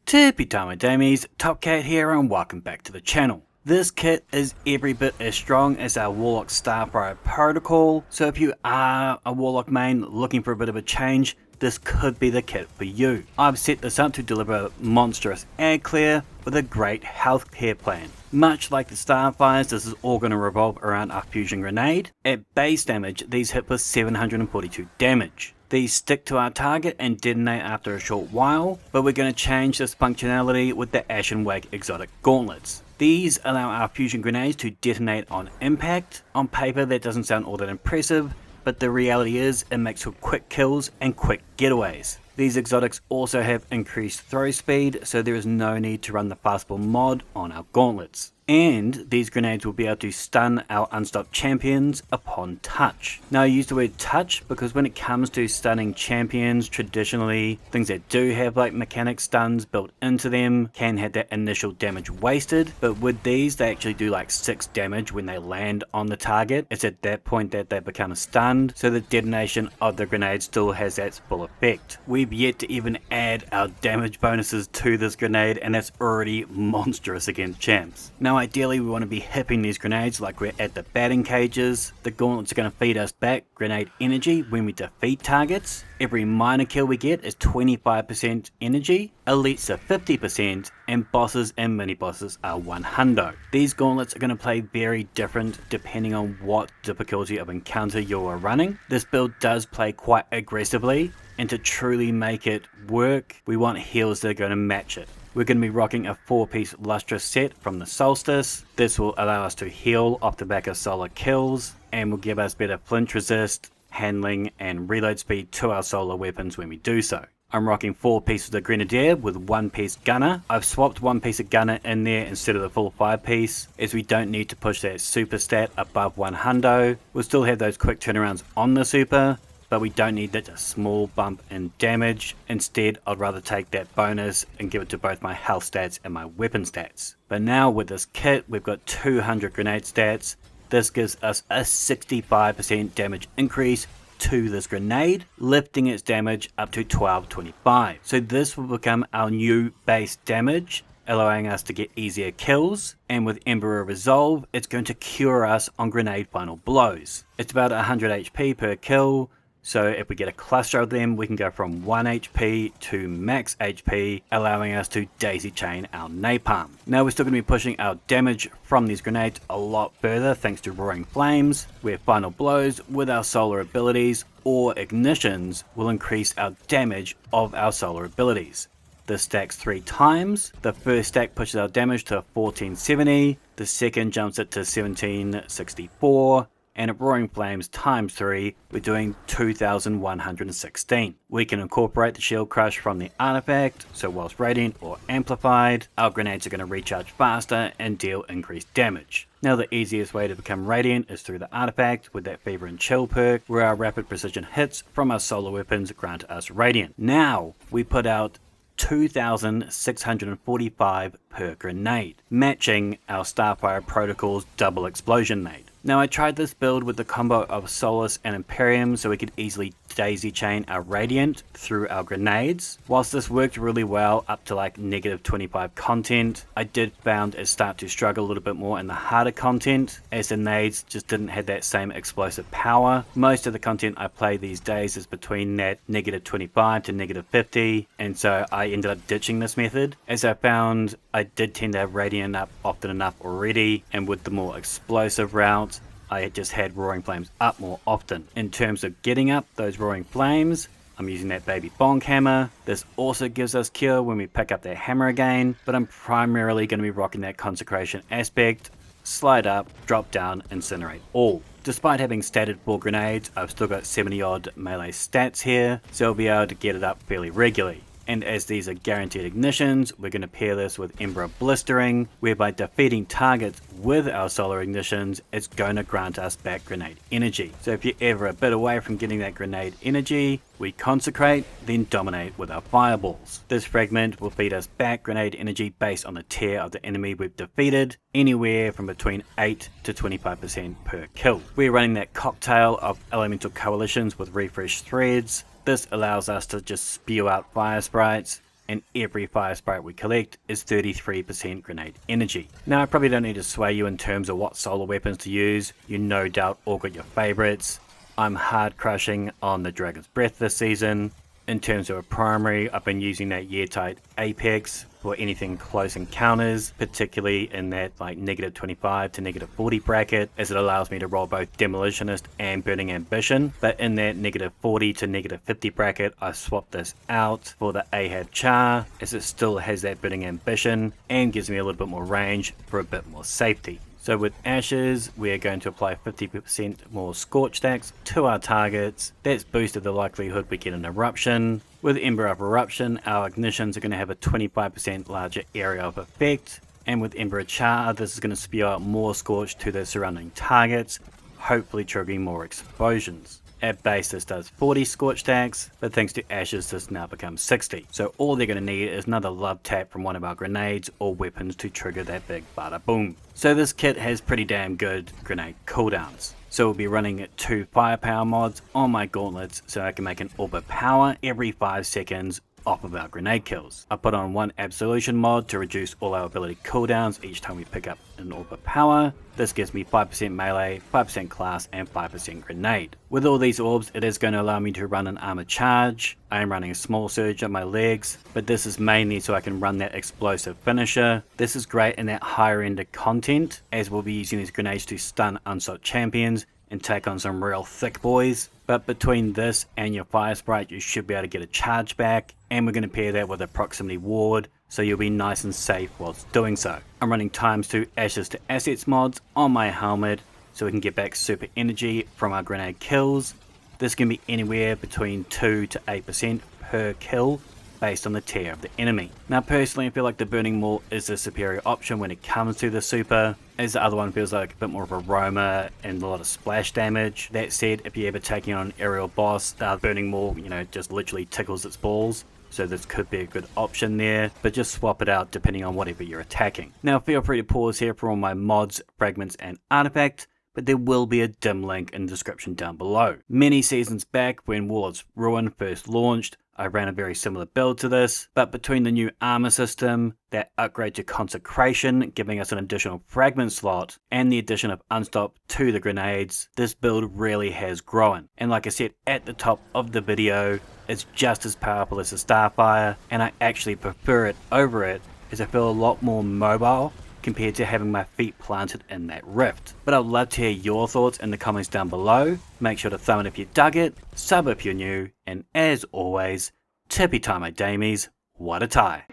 Tippy Tama Damies, Top Cat here and welcome back to the channel. This kit is every bit as strong as our Warlock Starfire protocol, so if you are a Warlock main looking for a bit of a change, this could be the kit for you. I've set this up to deliver monstrous ad clear with a great health care plan. Much like the Starfires, this is all going to revolve around our fusion grenade. At base damage, these hit for 742 damage. These stick to our target and detonate after a short while, but we're going to change this functionality with the Ashen exotic gauntlets. These allow our fusion grenades to detonate on impact. On paper that doesn't sound all that impressive, but the reality is it makes for quick kills and quick getaways. These exotics also have increased throw speed, so there is no need to run the fastball mod on our gauntlets. And these grenades will be able to stun our unstopped champions upon touch. Now I use the word touch because when it comes to stunning champions, traditionally things that do have like mechanic stuns built into them can have that initial damage wasted, but with these they actually do like 6 damage when they land on the target. It's at that point that they become stunned, so the detonation of the grenade still has that full effect. We've yet to even add our damage bonuses to this grenade, and that's already monstrous against champs. Now ideally we want to be hipping these grenades like we're at the batting cages. The gauntlets are going to feed us back grenade energy when we defeat targets. Every minor kill we get is 25% energy, elites are 50%, and bosses and mini bosses are 100. These gauntlets are going to play very different depending on what difficulty of encounter you are running. This build does play quite aggressively, and to truly make it work, we want heals that are going to match it. We're going to be rocking a 4-piece lustrous set from the Solstice. This will allow us to heal off the back of solar kills and will give us better flinch resist, handling and reload speed to our solar weapons when we do so. I'm rocking 4 pieces of Grenadier with 1 piece Gunner. I've swapped 1 piece of Gunner in there instead of the full 5 piece, as we don't need to push that super stat above 100. We'll still have those quick turnarounds on the super, but we don't need that small bump in damage. Instead, I'd rather take that bonus and give it to both my health stats and my weapon stats. But now with this kit, we've got 200 grenade stats. This gives us a 65% damage increase to this grenade, lifting its damage up to 1225. So this will become our new base damage, allowing us to get easier kills, and with Emperor Resolve, it's going to cure us on grenade final blows. It's about 100 HP per kill, so if we get a cluster of them, we can go from 1 HP to max HP, allowing us to daisy chain our napalm. Now we're still going to be pushing our damage from these grenades a lot further thanks to Roaring Flames, where final blows with our solar abilities or ignitions will increase our damage of our solar abilities. This stacks 3 times. The first stack pushes our damage to 1470, the second jumps it to 1764, and at Roaring Flames times 3, we're doing 2116. We can incorporate the Shield Crush from the artifact, so whilst radiant or amplified, our grenades are going to recharge faster and deal increased damage. Now the easiest way to become radiant is through the artifact with that Fever and Chill perk, where our rapid precision hits from our solar weapons grant us radiant. Now we put out 2645 per grenade, matching our Starfire Protocol's double explosion nade. Now I tried this build with the combo of Solus and Imperium so we could easily daisy chain our Radiant through our grenades. Whilst this worked really well up to like -25 content, I did found it start to struggle a little bit more in the harder content, as the nades just didn't have that same explosive power. Most of the content I play these days is between that -25 to -50, and so I ended up ditching this method, as I found I did tend to have Radiant up often enough already, and with the more explosive route, I just had Roaring Flames up more often. In terms of getting up those Roaring Flames, I'm using that baby bonk hammer. This also gives us cure when we pick up that hammer again, but I'm primarily going to be rocking that consecration aspect, slide up, drop down, incinerate all. Despite having statted 4 grenades, I've still got 70 odd melee stats here, so I'll be able to get it up fairly regularly. And as these are guaranteed ignitions, we're going to pair this with Emperor Blistering, whereby defeating targets with our solar ignitions, it's going to grant us back grenade energy. So if you're ever a bit away from getting that grenade energy, we consecrate, then dominate with our fireballs. This fragment will feed us back grenade energy based on the tier of the enemy we've defeated, anywhere from between 8 to 25% per kill. We're running that cocktail of elemental coalitions with refresh threads. This allows us to just spew out fire sprites and every fire sprite we collect is 33% grenade energy. Now I probably don't need to sway you in terms of what solar weapons to use, you no doubt all got your favourites. I'm hard crushing on the Dragon's Breath this season. In terms of a primary, I've been using that Year-Tight Apex for anything close encounters, particularly in that like -25 to -40 bracket, as it allows me to roll both Demolitionist and Burning Ambition. But in that -40 to -50 bracket, I swapped this out for the Ahab Char, as it still has that Burning Ambition and gives me a little bit more range for a bit more safety. So with Ashes, we are going to apply 50% more Scorch stacks to our targets. That's boosted the likelihood we get an Eruption. With Ember of Eruption, our ignitions are going to have a 25% larger area of effect. And with Ember of Char, this is going to spew out more Scorch to the surrounding targets, hopefully triggering more explosions. At base this does 40 Scorch stacks, but thanks to Ashes this now becomes 60. So all they're going to need is another love tap from one of our grenades or weapons to trigger that big bada boom. So this kit has pretty damn good grenade cooldowns. So we'll be running 2 firepower mods on my gauntlets so I can make an orb of power every 5 seconds off of our grenade kills. I put on 1 absolution mod to reduce all our ability cooldowns each time we pick up an orb of power. This gives me 5% melee, 5% class and 5% grenade. With all these orbs, it is going to allow me to run an armor charge. I am running a small surge on my legs, but this is mainly so I can run that explosive finisher. This is great in that higher end of content, as we'll be using these grenades to stun unsought champions and take on some real thick boys. But between this and your fire sprite, you should be able to get a charge back, and we're going to pair that with a proximity ward, so you'll be nice and safe whilst doing so. I'm running ×2 Ashes to Assets mods on my helmet, so we can get back super energy from our grenade kills. This can be anywhere between 2 to 8% per kill, based on the tier of the enemy. Now personally I feel like the Burning Maul is the superior option when it comes to the super, as the other one feels like a bit more of aroma and a lot of splash damage. That said, if you're ever taking on an aerial boss, the Burning Maul, just literally tickles its balls. So this could be a good option there, but just swap it out depending on whatever you're attacking. Now feel free to pause here for all my mods, fragments and artifacts, but there will be a dim link in the description down below. Many seasons back when Warlord's Ruin first launched, I ran a very similar build to this, but between the new armor system, that upgrade to Consecration giving us an additional fragment slot, and the addition of Unstop to the grenades, this build really has grown. And like I said at the top of the video, it's just as powerful as the Starfire, and I actually prefer it over it as I feel a lot more mobile compared to having my feet planted in that rift. But I'd love to hear your thoughts in the comments down below. Make sure to thumb it if you dug it, sub if you're new, and as always, tippy tie my damies, what a tie.